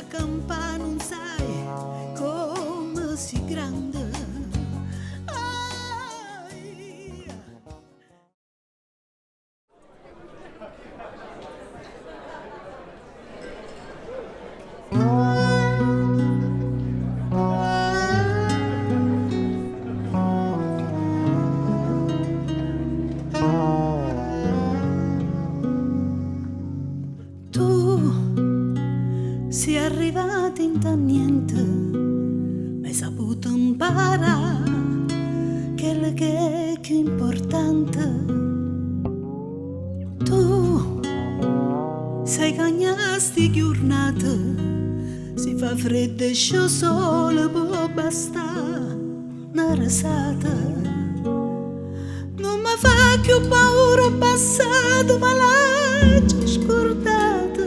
campana non sai come si grande. Si è arrivati in niente, ma hai saputo imparare quello che è più importante. Tu sei cagnasti giornate, si fa freddo e scio sole può bastare una risata. Non mi fa più paura passato, ma l'hai scordata.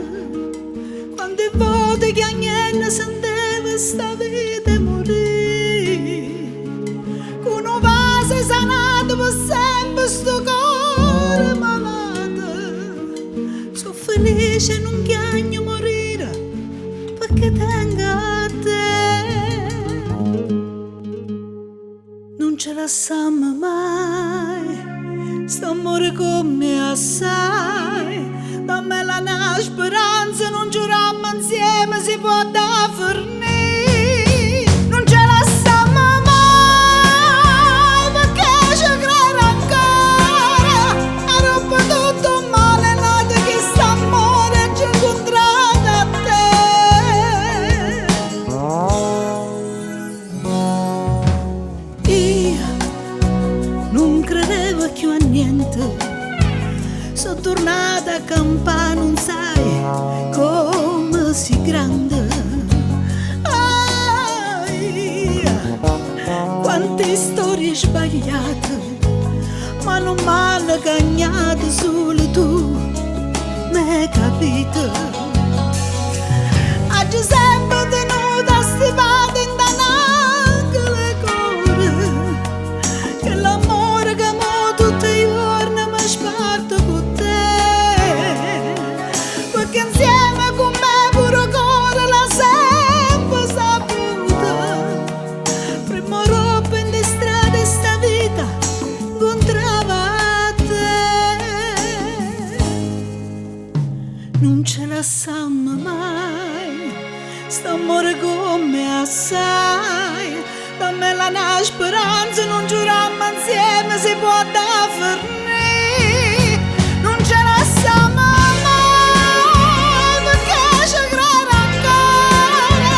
Quante volte che agnella senteva sta vita morire, con un vaso sanato per sempre sto cuore malato. Sono felice non chiagno morire perché tengo a te. Non ce la siamo mai, sto amore come assai. Dammela una speranza, non giurammo insieme si può da fornire. Non ce la siamo mai perché ci credo ancora. Ha rotto tutto male nato che st'amore ci incontrato a te. Io non credevo più a niente, sono tornata a campare, non sai come si grande. Quante storie sbagliate, ma non m'hanno cagnato, solo tu m'hai capito. Oggi sempre tenuta stivata in dananche le cuore, che l'amore che mo tutti i giorni mi sparto con te, perché insieme con me pure cuore la sempre saputa. Prima roba in strada sta vita incontrava te. Non ce la siamo mai, st'amore come assai. Dammela una speranza, non giurammo insieme si può da fornire. Non ce la siamo mai perché ci credo ancora.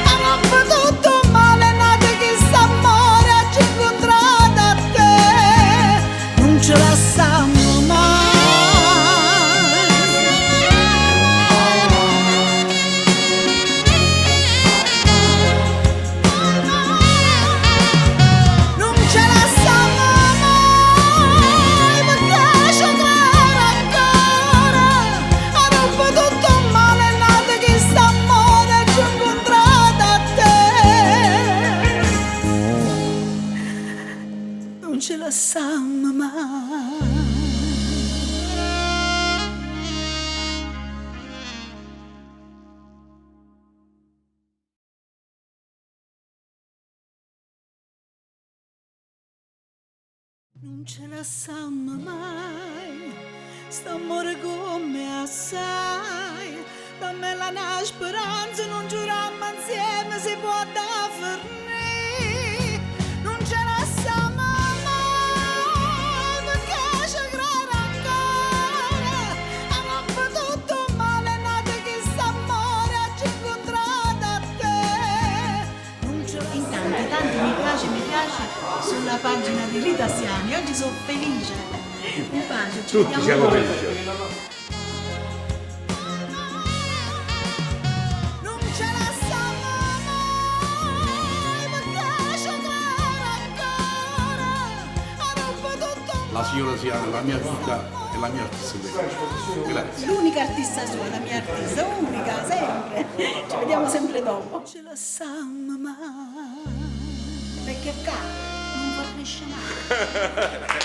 Ha rotto tutto male nato che st'amore ci incontrato a te. Non ce la siamo mai. Non ce la siamo mai perché ci credo ancora. Ha rotto tutto male nato che st'amore ci incontrato a te. Non ce la siamo mai. Non ce la siamo mai, st'amore come assai. Dammela una speranza, non giurammo insieme si può da fornire. Non ce la siamo mai perché ci credo ancora. Ha rotto tutto male nato che st'amore ci incontrato a te. Non ce la Intanto, tanto mi piace sulla pagina di Rita Siani. Oggi sono felice. Mi piace, ci Tutti vediamo siamo dopo. felici. Non ce la siamo mai perché ci credo ancora. Ha rotto tutto La signora Siana, la mia vita e la mia artista preferita. Grazie. L'unica artista sua, la mia artista, unica, sempre. Ci vediamo sempre dopo. non ce la siamo mai. Perché qua non fa crescere mai.